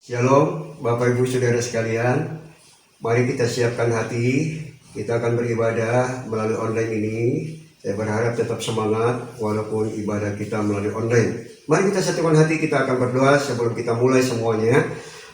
Shalom Bapak Ibu Saudara sekalian, mari kita siapkan hati, kita akan beribadah melalui online ini. Saya berharap tetap semangat walaupun ibadah kita melalui online. Mari kita satukan hati, kita akan berdoa sebelum kita mulai semuanya.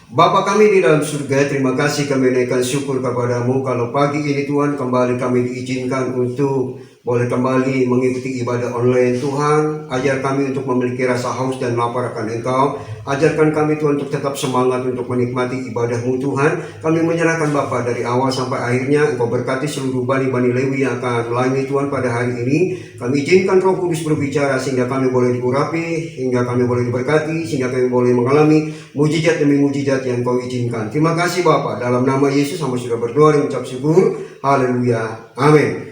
Bapa kami di dalam surga, terima kasih kami naikkan syukur kepadamu kalau pagi ini Tuhan kembali kami diizinkan untuk boleh kembali mengikuti ibadah online. Tuhan, ajar kami untuk memiliki rasa haus dan lapar akan Engkau. Ajarkan kami Tuhan untuk tetap semangat untuk menikmati ibadah-Mu Tuhan. Kami menyerahkan Bapa dari awal sampai akhirnya. Engkau berkati seluruh bani-bani Lewi yang akan melayani Tuhan pada hari ini. Kami izinkan Roh Kudus berbicara sehingga kami boleh diurapi, hingga kami boleh diberkati, sehingga kami boleh mengalami mujizat demi mujizat yang Kau izinkan. Terima kasih Bapa, dalam nama Yesus hamba sudah berdoa dan mengucap syukur. Haleluya. Amin.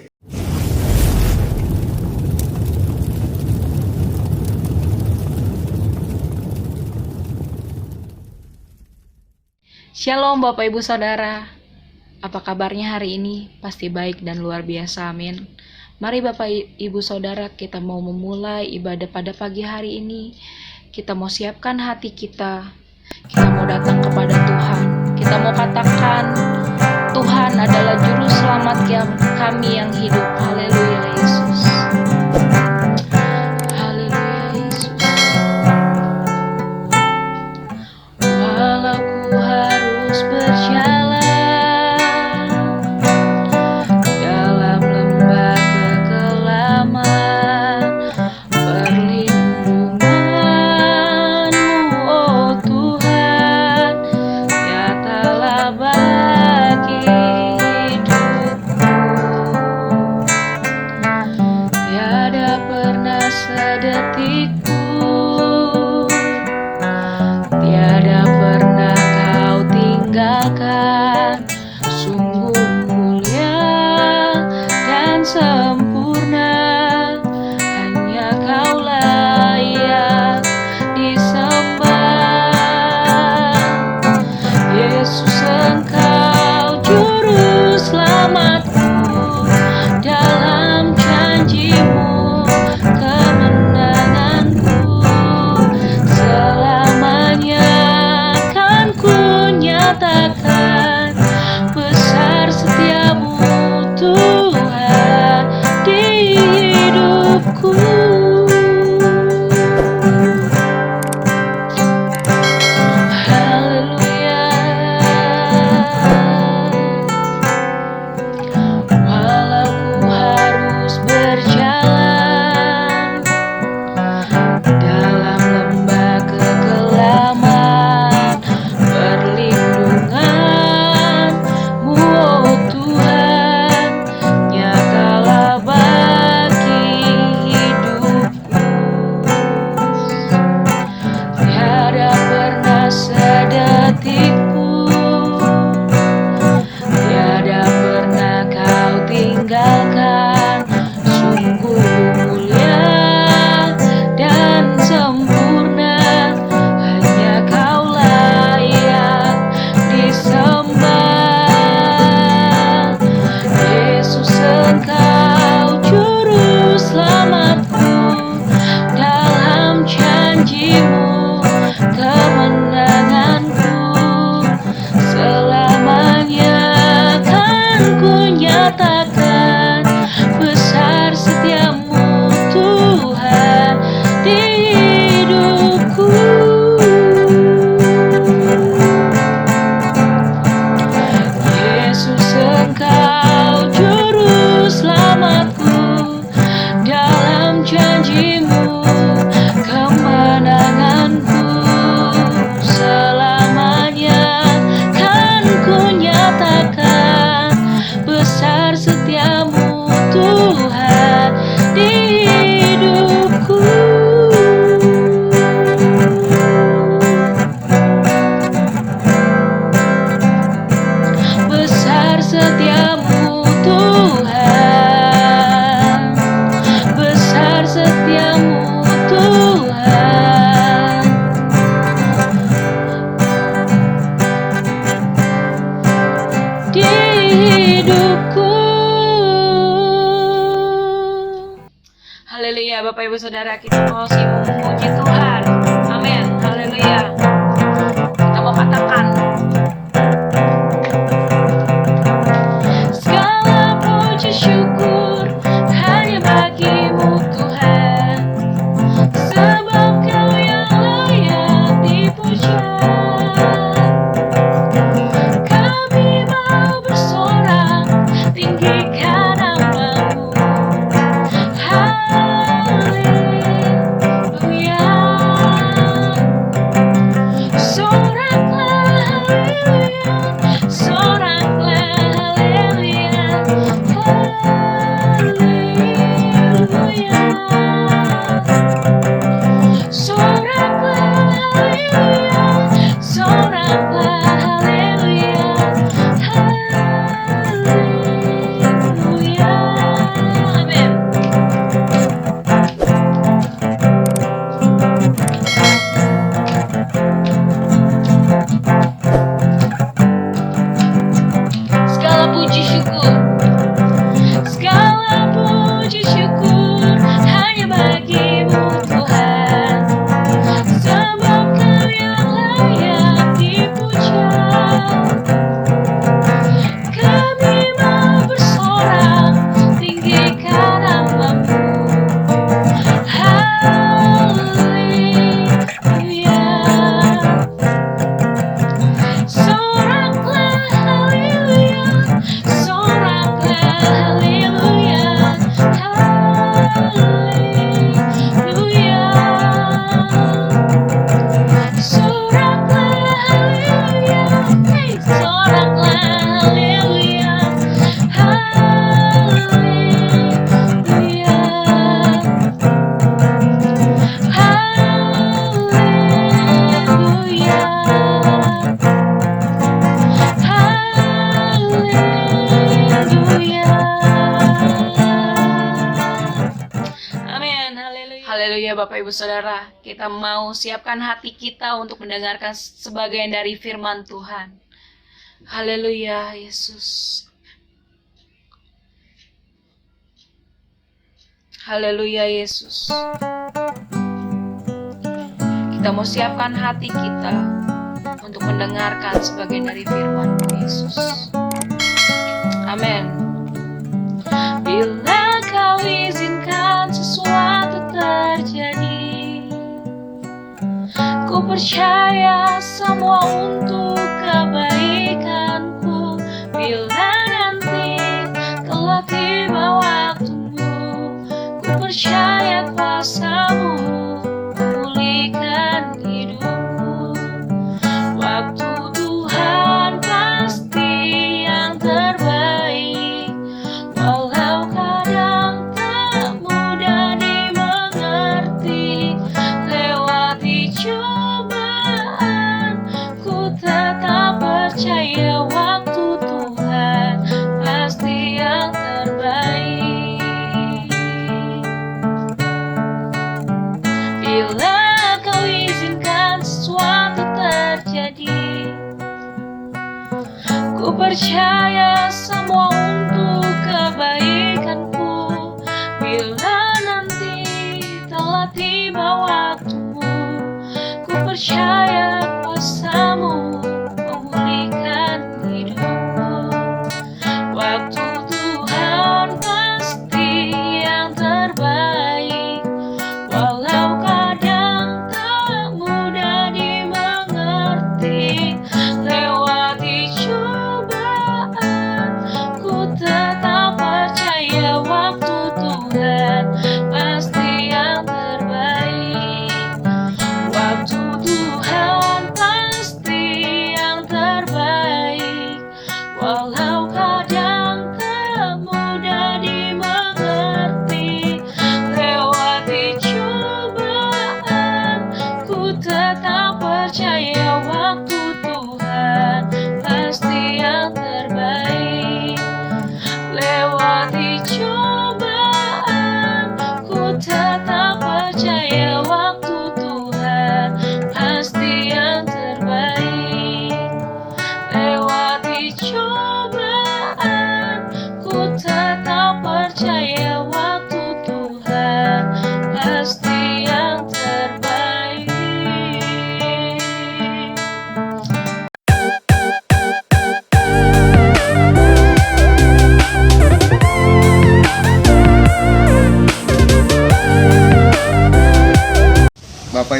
Shalom Bapak Ibu Saudara, apa kabarnya hari ini? Pasti baik dan luar biasa, amin. Mari Bapak Ibu Saudara, kita mau memulai ibadah pada pagi hari ini. Kita mau siapkan hati kita mau datang kepada Tuhan. Kita mau katakan, Tuhan adalah juru selamat kami yang hidup. Haleluya Yesus. Haleluya Yesus. Walau ku harus berjalan dalam lembah kekelaman, perlindungan-Mu, oh Tuhan, nyatalah bagi hidupku. Tiada pernah sedetik pun, tiada pernah Kau tinggalkan. Sungguh mulia dan sempurna, hanya Kau layak disembah. Yesus, Engkau juru selamatku, dalam janji-Mu kemenanganku. Selamanya kan ku nyatakan besar setiamu Tuhan di hidupku. Haleluya. Walau ku harus berjalan dalam lembah kekelaman, perlindungan-Mu, oh Tuhan, nyatalah bagi hidupku. Tiada pernah sedetik pun, tiada pernah Kau tinggalkan. Sungguh mulia dan sempurna, hanya Kau layak disembah. Yesus, Engkau juru selamatku, dalam janji-Mu kemenanganku. Selamanya kan ku nyatakan besar setiamu Tuhan di hidupku. Yesus, Engkau juru selamatku, dalam janji-Mu kemenanganku. Selamanya kan ku nyatakan besar setiamu Tuhan di hidupku. Besar setiamu Tuhan, besar setiamu Tuhan. Di hidupku. Haleluya Bapak Ibu Saudara, kita mau memuji Tuhan. Amin. Haleluya. Kita mau katakan rasakan. Segala puji syukur hanya bagimu Tuhan, sebab Kau yang layak dipuja. Kami mau bersorak tinggikan nama-Mu. Haleluya. Soraklah haleluya, soraklah haleluya, haleluya. Soraklah haleluya, soraklah haleluya, haleluya. Amin. Segala puji syukur, segala puji syukur hanya bagimu Tuhan, sebab Kau yang layak dipuja. Kami mau bersorak tinggikan nama-Mu. Haleluya. Soraklah haleluya, soraklah haleluya, haleluya. Soraklah haleluya, soraklah haleluya, haleluya, haleluya. Haleluya. Amin. Haleluya. Haleluya Bapak Ibu Saudara. Kita mau siapkan hati kita untuk mendengarkan sebagian dari firman Tuhan. Haleluya Yesus. Haleluya Yesus. Kita mau siapkan hati kita untuk mendengarkan sebagian dari firman Yesus. Amin. Bila Kau izinkan sesuatu terjadi, ku percaya semua untuk kebaikanku. Bila nanti telah tiba waktumu, ku percaya kuasa-Mu memulihkan hidupku. Waktu Tuhan pasti yang terbaik, walau kadang tak mudah dimengerti. Lewati cobaan, ku tetap percaya waktu Tuhan pasti yang terbaik. Bila Kau izinkan sesuatu terjadi, ku percaya semua untuk kebaikanku. Bila nanti telah tiba waktumu, ku percaya kuasa-Mu memulihkan hidupku. Waktu Tuhan pasti yang terbaik, walau kadang tak mudah dimengerti. Lewati cobaan, ku tetap percaya waktu Tuhan pasti yang terbaik. Waktu Tuhan pasti yang terbaik, walau kadang tak mudah dimengerti. Lewati cobaan, ku tetap percaya waktu Tuhan pasti yang terbaik. Lewati cobaan, ku tetap percaya waktu Tuhan pasti yang terbaik. Lewati cobaan,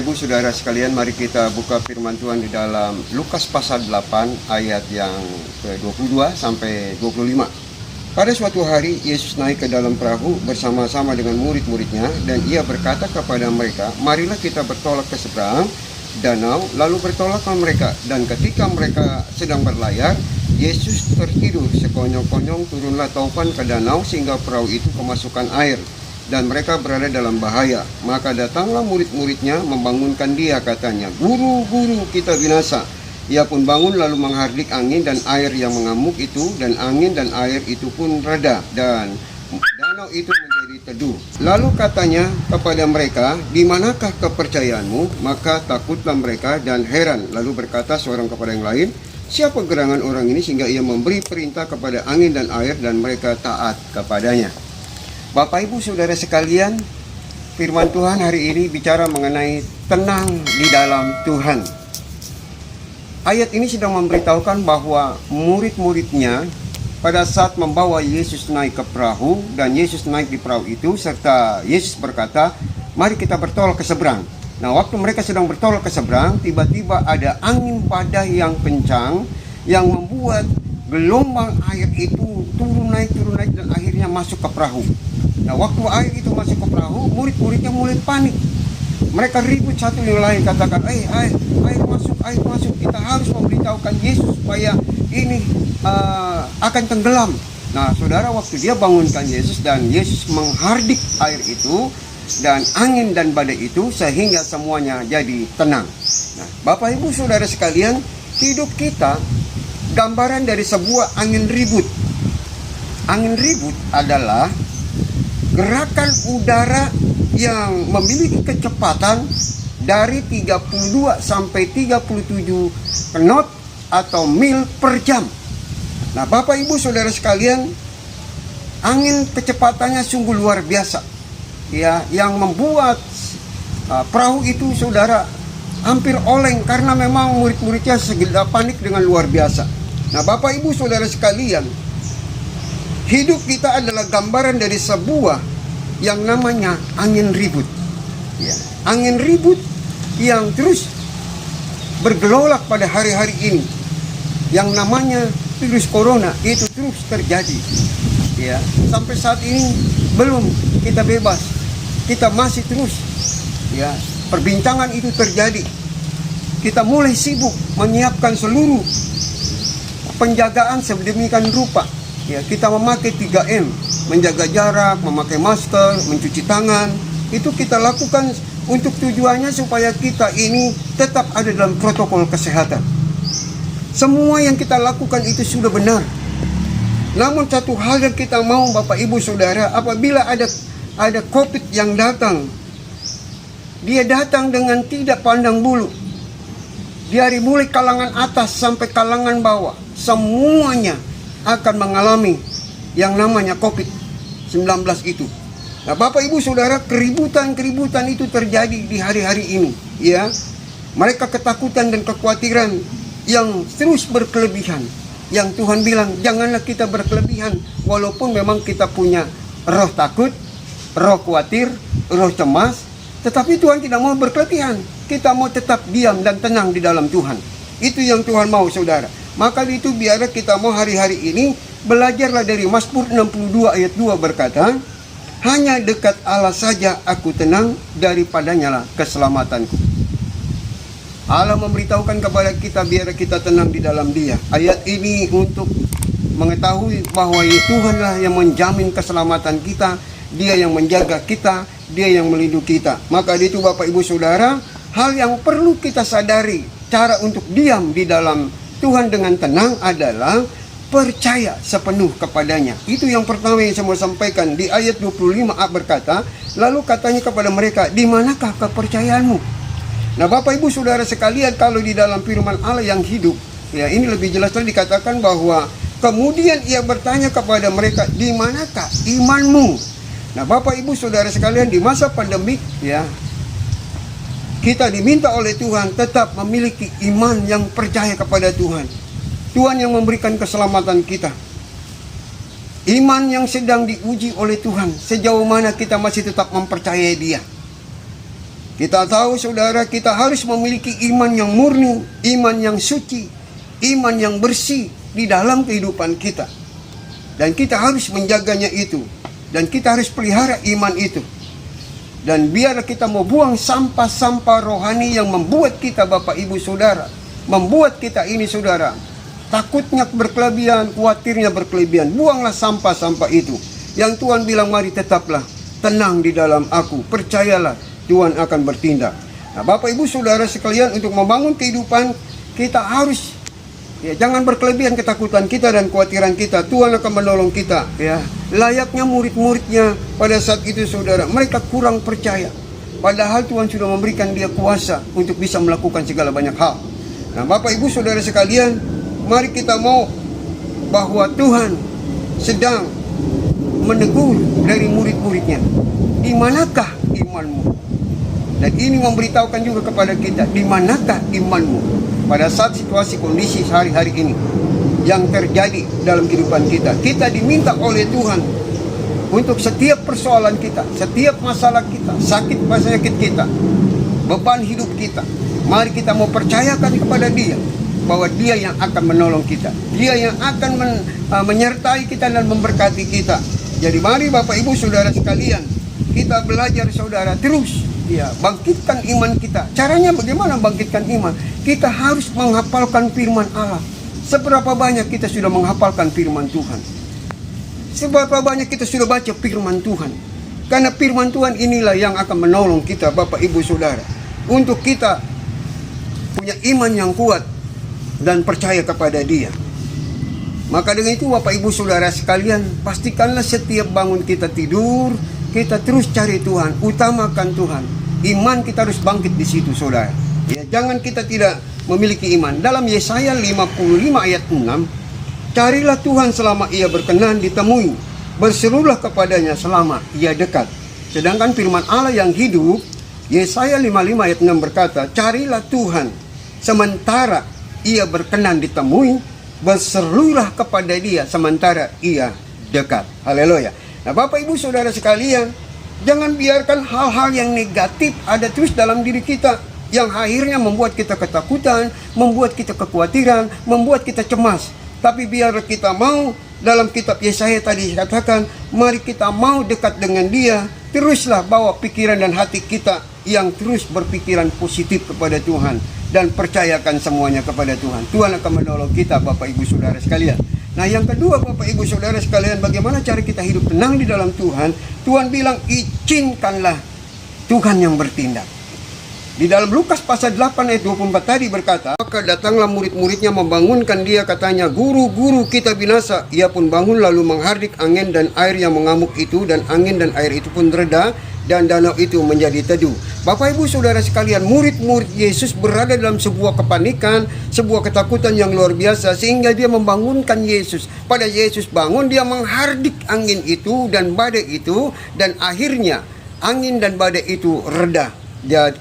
Bapak Ibu Saudara sekalian, mari kita buka firman Tuhan di dalam Lukas pasal 8 ayat yang ke-22 sampai 25. Pada suatu hari Yesus naik ke dalam perahu bersama-sama dengan murid-muridnya, dan ia berkata kepada mereka, marilah kita bertolak ke seberang danau. Lalu bertolaklah mereka, dan ketika mereka sedang berlayar, Yesus tertidur. Sekonyong-konyong turunlah taufan ke danau sehingga perahu itu kemasukan air, dan mereka berada dalam bahaya. Maka datanglah murid-muridnya membangunkan dia, katanya, Guru, Guru, kita binasa. Ia pun bangun lalu menghardik angin dan air yang mengamuk itu, dan angin dan air itu pun reda, dan danau itu menjadi teduh. Lalu katanya kepada mereka, di manakah kepercayaanmu? Maka takutlah mereka dan heran. Lalu berkata seorang kepada yang lain, siapa gerangan orang ini sehingga ia memberi perintah kepada angin dan air, dan mereka taat kepadanya. Bapak Ibu Saudara sekalian, firman Tuhan hari ini bicara mengenai tenang di dalam Tuhan. Ayat ini sedang memberitahukan bahwa murid-muridnya pada saat membawa Yesus naik ke perahu, dan Yesus naik di perahu itu, serta Yesus berkata, mari kita bertolak ke seberang. Nah, waktu mereka sedang bertolak ke seberang, tiba-tiba ada angin badai yang kencang yang membuat gelombang air itu turun naik, dan akhirnya masuk ke perahu. Nah, waktu air itu masuk ke perahu, murid-muridnya mulai panik. Mereka ribut satu yang lain, katakan, air masuk, kita harus memberitahukan Yesus supaya ini akan tenggelam. Nah, saudara, waktu dia bangunkan Yesus, dan Yesus menghardik air itu, dan angin dan badai itu, sehingga semuanya jadi tenang. Nah, Bapak Ibu Saudara sekalian, hidup kita gambaran dari sebuah angin ribut. Angin ribut adalah gerakan udara yang memiliki kecepatan dari 32 sampai 37 knot atau mil per jam. Nah, Bapak Ibu Saudara sekalian, angin kecepatannya sungguh luar biasa. Ya, yang membuat perahu itu, saudara, hampir oleng karena memang murid-muridnya segala panik dengan luar biasa. Nah, Bapak Ibu Saudara sekalian, hidup kita adalah gambaran dari sebuah yang namanya angin ribut. Ya, angin ribut yang terus bergelolak pada hari-hari ini. Yang namanya virus corona itu terus terjadi. Ya, sampai saat ini belum kita bebas. Kita masih terus, ya, perbincangan itu terjadi. Kita mulai sibuk menyiapkan seluruh penjagaan sedemikian rupa. Ya, kita memakai 3M, menjaga jarak, memakai masker, mencuci tangan. Itu kita lakukan untuk tujuannya supaya kita ini tetap ada dalam protokol kesehatan. Semua yang kita lakukan itu sudah benar. Namun satu hal yang kita mau, Bapak Ibu Saudara, apabila ada COVID yang datang, dia datang dengan tidak pandang bulu. Dari mulai kalangan atas sampai kalangan bawah, semuanya akan mengalami yang namanya COVID-19 itu. Nah, Bapak Ibu Saudara, keributan itu terjadi di hari-hari ini. Ya, mereka ketakutan dan kekhawatiran yang terus berkelebihan. Yang Tuhan bilang, janganlah kita berkelebihan, walaupun memang kita punya roh takut, roh khawatir, roh cemas, tetapi Tuhan tidak mau berkelebihan. Kita mau tetap diam dan tenang di dalam Tuhan. Itu yang Tuhan mau, saudara. Maka itu biarlah kita mau hari-hari ini belajarlah dari Mazmur 62 ayat 2 berkata, hanya dekat Allah saja aku tenang, daripadanya lah keselamatanku. Allah memberitahukan kepada kita biar kita tenang di dalam Dia. Ayat ini untuk mengetahui bahwa Tuhanlah yang menjamin keselamatan kita, Dia yang menjaga kita, Dia yang melindungi kita. Maka itu Bapak Ibu Saudara, hal yang perlu kita sadari, cara untuk diam di dalam Tuhan dengan tenang adalah percaya sepenuh kepadanya. Itu yang pertama yang saya mau sampaikan. Di ayat 25a berkata, lalu katanya kepada mereka, di manakah kepercayaanmu? Nah, Bapak Ibu Saudara sekalian, kalau di dalam firman Allah yang hidup, ya, ini lebih jelas lagi dikatakan bahwa kemudian ia bertanya kepada mereka, di manakah imanmu? Nah, Bapak Ibu Saudara sekalian, di masa pandemik, ya, kita diminta oleh Tuhan tetap memiliki iman yang percaya kepada Tuhan. Tuhan yang memberikan keselamatan kita. Iman yang sedang diuji oleh Tuhan, sejauh mana kita masih tetap mempercayai Dia. Kita tahu saudara, kita harus memiliki iman yang murni, iman yang suci, iman yang bersih di dalam kehidupan kita. Dan kita harus menjaganya itu. Dan kita harus pelihara iman itu. Dan biar kita mau buang sampah-sampah rohani yang membuat kita Bapak Ibu Saudara, membuat kita ini saudara, takutnya berkelebihan, khawatirnya berkelebihan. Buanglah sampah-sampah itu. Yang Tuhan bilang, mari tetaplah tenang di dalam aku. Percayalah, Tuhan akan bertindak. Nah, Bapak Ibu Saudara sekalian, untuk membangun kehidupan kita harus jangan berkelebihan ketakutan kita dan kekhawatiran kita. Tuhan akan menolong kita. Layaknya murid-muridnya pada saat itu saudara, mereka kurang percaya. Padahal Tuhan sudah memberikan dia kuasa untuk bisa melakukan segala banyak hal. Nah, Bapak Ibu Saudara sekalian, mari kita mau bahwa Tuhan sedang menegur dari murid-muridnya. Di manakah imanmu? Dan ini memberitahukan juga kepada kita, di manakah imanmu pada saat situasi kondisi sehari-hari ini yang terjadi dalam kehidupan kita. Kita diminta oleh Tuhan untuk setiap persoalan kita, setiap masalah kita, sakit penyakit kita, beban hidup kita, mari kita mau percayakan kepada Dia bahwa Dia yang akan menolong kita, Dia yang akan menyertai kita dan memberkati kita. Jadi mari Bapak Ibu Saudara sekalian, kita belajar saudara terus bangkitkan iman kita. Caranya bagaimana bangkitkan iman? Kita harus menghafalkan firman Allah. Seberapa banyak kita sudah menghafalkan firman Tuhan? Seberapa banyak kita sudah baca firman Tuhan? Karena firman Tuhan inilah yang akan menolong kita Bapak Ibu Saudara, untuk kita punya iman yang kuat dan percaya kepada Dia. Maka dengan itu Bapak Ibu Saudara sekalian, pastikanlah setiap bangun kita tidur, kita terus cari Tuhan, utamakan Tuhan. Iman kita harus bangkit di situ saudara. Jangan kita tidak memiliki iman. Dalam Yesaya 55 ayat 6, carilah Tuhan selama Ia berkenan ditemui, berserulah kepadanya selama Ia dekat. Sedangkan firman Allah yang hidup, Yesaya 55 ayat 6 berkata, carilah Tuhan sementara Ia berkenan ditemui, berserulah kepada Dia sementara Ia dekat. Haleluya. Nah, Bapak Ibu Saudara sekalian, jangan biarkan hal-hal yang negatif ada terus dalam diri kita, yang akhirnya membuat kita ketakutan, membuat kita kekhawatiran, membuat kita cemas. Tapi biar kita mau, dalam kitab Yesaya tadi dikatakan, mari kita mau dekat dengan Dia, teruslah bawa pikiran dan hati kita yang terus berpikiran positif kepada Tuhan, dan percayakan semuanya kepada Tuhan. Tuhan akan menolong kita Bapak Ibu Saudara sekalian. Nah, yang kedua Bapak Ibu Saudara sekalian, bagaimana cara kita hidup tenang di dalam Tuhan? Tuhan bilang, izinkanlah Tuhan yang bertindak. Di dalam Lukas pasal 8 ayat 24 tadi berkata, maka datanglah murid-muridnya membangunkan dia, katanya, guru, guru, kita binasa. Ia pun bangun lalu menghardik angin dan air yang mengamuk itu, dan angin dan air itu pun reda, dan danau itu menjadi teduh. Bapak Ibu Saudara sekalian, murid-murid Yesus berada dalam sebuah kepanikan, sebuah ketakutan yang luar biasa, sehingga dia membangunkan Yesus. Pada Yesus bangun, dia menghardik angin itu dan badai itu, dan akhirnya angin dan badai itu reda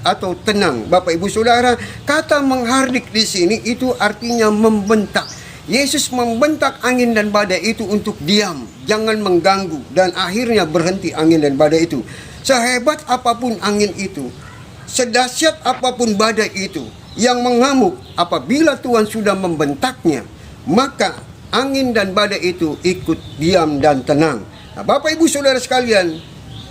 atau tenang. Bapak Ibu Saudara, kata menghardik di sini itu artinya membentak. Yesus membentak angin dan badai itu untuk diam, jangan mengganggu, dan akhirnya berhenti angin dan badai itu. Sehebat apapun angin itu, sedahsyat apapun badai itu yang mengamuk, apabila Tuhan sudah membentaknya, maka angin dan badai itu ikut diam dan tenang. Nah, Bapak Ibu Saudara sekalian,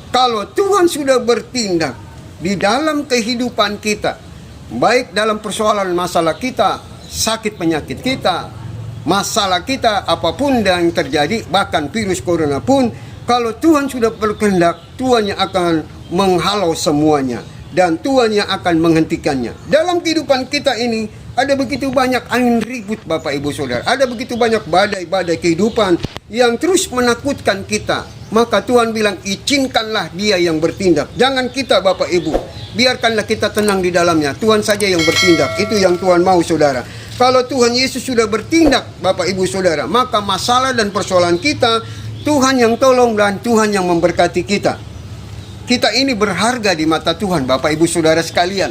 kalau Tuhan sudah bertindak di dalam kehidupan kita, baik dalam persoalan masalah kita, sakit penyakit kita, masalah kita, apapun yang terjadi, bahkan virus corona pun, kalau Tuhan sudah berkehendak, Tuhan yang akan menghalau semuanya, dan Tuhan yang akan menghentikannya. Dalam kehidupan kita ini ada begitu banyak angin ribut Bapak Ibu Saudara, ada begitu banyak badai-badai kehidupan yang terus menakutkan kita. Maka Tuhan bilang, izinkanlah Dia yang bertindak. Jangan kita Bapak Ibu, biarkanlah kita tenang di dalamnya. Tuhan saja yang bertindak. Itu yang Tuhan mau saudara. Kalau Tuhan Yesus sudah bertindak Bapak Ibu Saudara, maka masalah dan persoalan kita Tuhan yang tolong dan Tuhan yang memberkati kita. Kita ini berharga di mata Tuhan Bapak Ibu Saudara sekalian.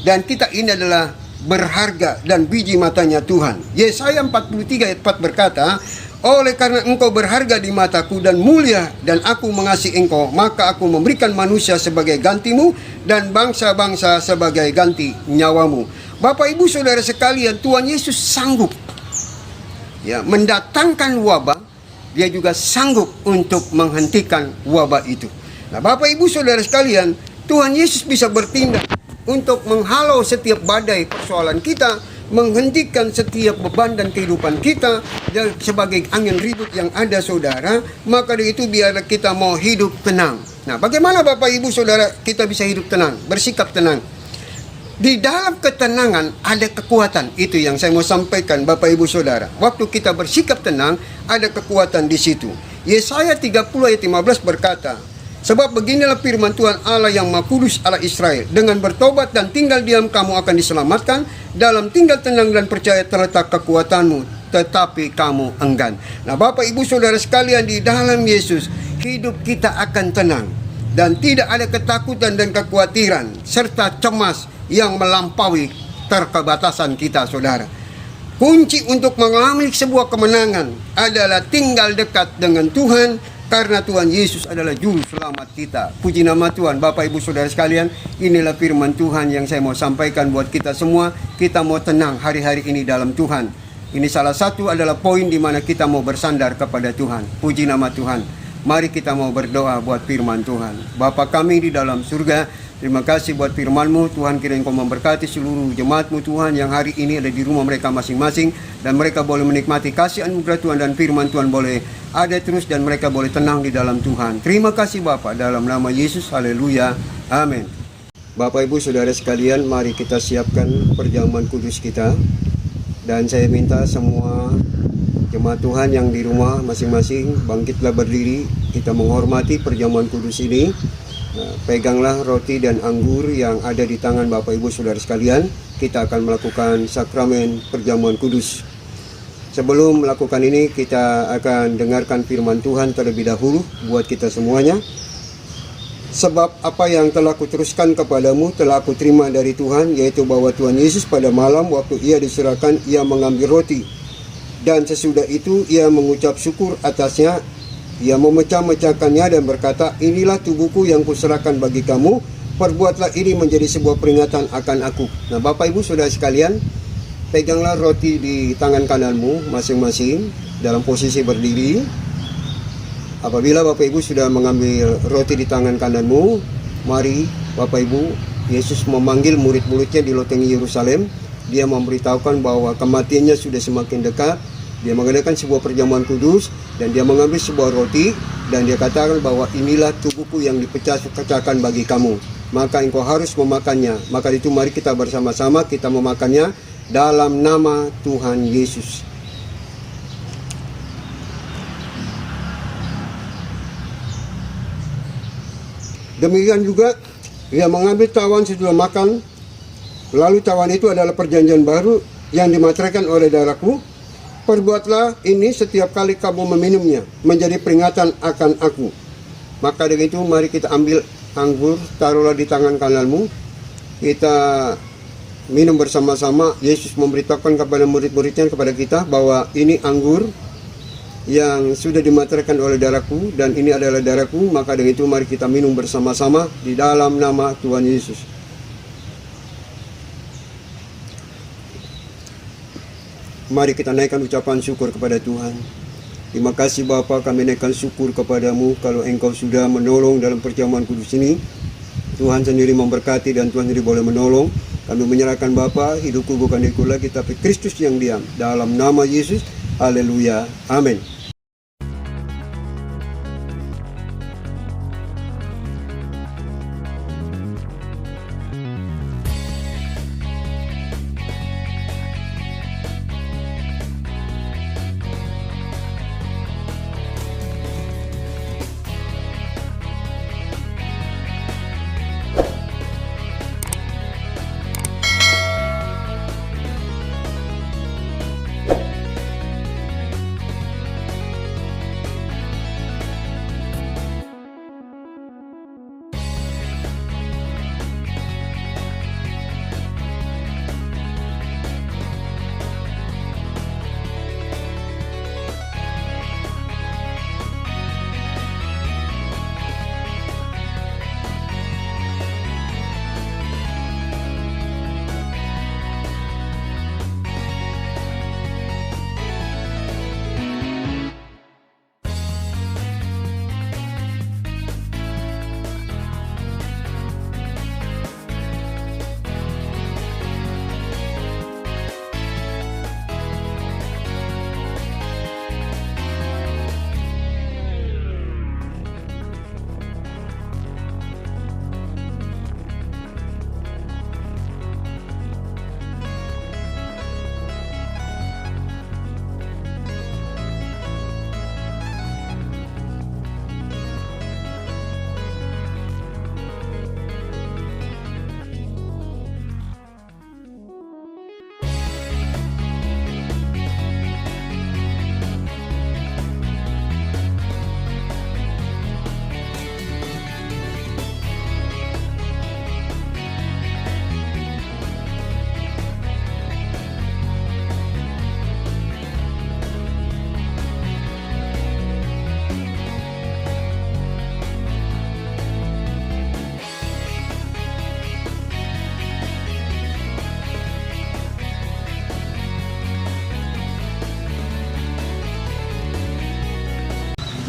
Dan kita ini adalah berharga dan biji matanya Tuhan. Yesaya 43 ayat 4 berkata, Oleh karena engkau berharga di mataku dan mulia, dan aku mengasihi engkau, maka aku memberikan manusia sebagai gantimu dan bangsa-bangsa sebagai ganti nyawamu. Bapak ibu saudara sekalian, Tuhan Yesus sanggup mendatangkan wabah. Dia juga sanggup untuk menghentikan wabah itu. Nah Bapak ibu saudara sekalian, Tuhan Yesus bisa bertindak untuk menghalau setiap badai persoalan kita, menghentikan setiap beban dan kehidupan kita dan sebagai angin ribut yang ada saudara. Maka dari itu biarlah kita mau hidup tenang. Nah bagaimana Bapak Ibu Saudara kita bisa hidup tenang, bersikap tenang? Di dalam ketenangan ada kekuatan. Itu yang saya mau sampaikan Bapak Ibu Saudara. Waktu kita bersikap tenang ada kekuatan di situ. Yesaya 30 ayat 15 berkata, sebab beginilah firman Tuhan Allah yang Maha Kudus, Allah Israel, dengan bertobat dan tinggal diam kamu akan diselamatkan, dalam tinggal tenang dan percaya terletak kekuatanmu, tetapi kamu enggan. Nah Bapak Ibu Saudara sekalian, di dalam Yesus hidup kita akan tenang dan tidak ada ketakutan dan kekhawatiran serta cemas yang melampaui keterbatasan kita saudara. Kunci untuk mengalami sebuah kemenangan adalah tinggal dekat dengan Tuhan, karena Tuhan Yesus adalah juru selamat kita. Puji nama Tuhan. Bapak Ibu Saudara sekalian, inilah firman Tuhan yang saya mau sampaikan buat kita semua. Kita mau tenang hari-hari ini dalam Tuhan. Ini salah satu adalah poin di mana kita mau bersandar kepada Tuhan. Puji nama Tuhan. Mari kita mau berdoa buat firman Tuhan. Bapa kami di dalam surga, terima kasih buat firman-Mu. Tuhan, kiranya Engkau memberkati seluruh jemaat-Mu Tuhan yang hari ini ada di rumah mereka masing-masing, dan mereka boleh menikmati kasih anugerah Tuhan, dan firman Tuhan boleh ada terus, dan mereka boleh tenang di dalam Tuhan. Terima kasih Bapa, dalam nama Yesus, haleluya, amin. Bapak Ibu Saudara sekalian, mari kita siapkan perjamuan kudus kita. Dan saya minta semua jemaat Tuhan yang di rumah masing-masing bangkitlah berdiri, kita menghormati perjamuan kudus ini. Nah, peganglah roti dan anggur yang ada di tangan Bapak Ibu Saudara sekalian. Kita akan melakukan sakramen perjamuan kudus. Sebelum melakukan ini, kita akan dengarkan firman Tuhan terlebih dahulu buat kita semuanya. Sebab apa yang telah kuteruskan kepadamu telah aku terima dari Tuhan, yaitu bahwa Tuhan Yesus pada malam waktu ia diserahkan, ia mengambil roti, dan sesudah itu ia mengucap syukur atasnya. Ia memecah-mecahkannya dan berkata, inilah tubuhku yang kuserahkan bagi kamu, perbuatlah ini menjadi sebuah peringatan akan aku. Nah Bapak Ibu Saudara sekalian, peganglah roti di tangan kananmu masing-masing dalam posisi berdiri. Apabila Bapak Ibu sudah mengambil roti di tangan kananmu, mari Bapak Ibu, Yesus memanggil murid-muridnya di loteng Yerusalem. Dia memberitahukan bahwa kematiannya sudah semakin dekat. Dia mengadakan sebuah perjamuan kudus, dan dia mengambil sebuah roti, dan dia katakan bahwa inilah tubuhku yang dipecah-pecahkan bagi kamu, maka engkau harus memakannya. Maka itu mari kita bersama-sama kita memakannya dalam nama Tuhan Yesus. Demikian juga dia mengambil tawan sesudah makan, lalu tawan itu adalah perjanjian baru yang dimateraikan oleh darahku. Perbuatlah ini setiap kali kamu meminumnya, menjadi peringatan akan aku. Maka dari itu mari kita ambil anggur, taruhlah di tangan kananmu. Kita minum bersama-sama. Yesus memberitahukan kepada murid-muridnya, kepada kita, bahwa ini anggur yang sudah dimateraikan oleh darahku, dan ini adalah darahku. Maka dari itu mari kita minum bersama-sama di dalam nama Tuhan Yesus. Mari kita naikkan ucapan syukur kepada Tuhan. Terima kasih Bapa, kami naikkan syukur kepadamu kalau Engkau sudah menolong dalam perjamuan kudus ini. Tuhan sendiri memberkati dan Tuhan sendiri boleh menolong. Kami menyerahkan Bapa, hidupku bukan diriku lagi tapi Kristus yang diam. Dalam nama Yesus, haleluya, amin.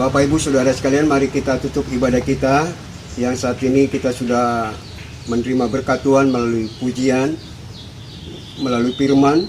Bapak Ibu Saudara sekalian, mari kita tutup ibadah kita yang saat ini kita sudah menerima berkat Tuhan melalui pujian, melalui firman,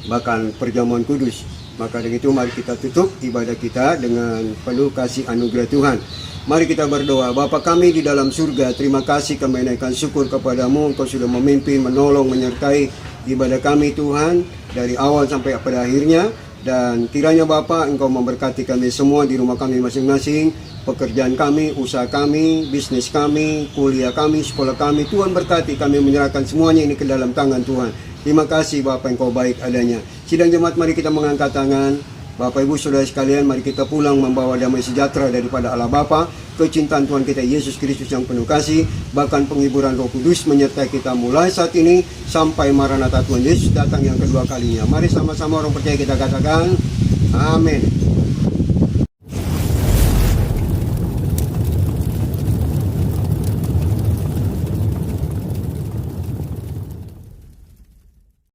bahkan perjamuan kudus. Maka dengan itu mari kita tutup ibadah kita dengan penuh kasih anugerah Tuhan. Mari kita berdoa. Bapa kami di dalam surga, terima kasih kami naikkan syukur kepadamu. Engkau sudah memimpin, menolong, menyertai ibadah kami Tuhan dari awal sampai pada akhirnya. Dan kiranya Bapa Engkau memberkati kami semua di rumah kami masing-masing, pekerjaan kami, usaha kami, bisnis kami, kuliah kami, sekolah kami. Tuhan berkati, kami menyerahkan semuanya ini ke dalam tangan Tuhan. Terima kasih Bapa, Engkau baik adanya. Sidang jemaat, mari kita mengangkat tangan. Bapak Ibu Saudara sekalian, mari kita pulang membawa damai sejahtera daripada Allah Bapa, kecintaan Tuhan kita Yesus Kristus yang penuh kasih, bahkan penghiburan Roh Kudus menyertai kita mulai saat ini sampai Maranatha Tuhan Yesus datang yang kedua kalinya. Mari sama-sama orang percaya kita katakan, amin.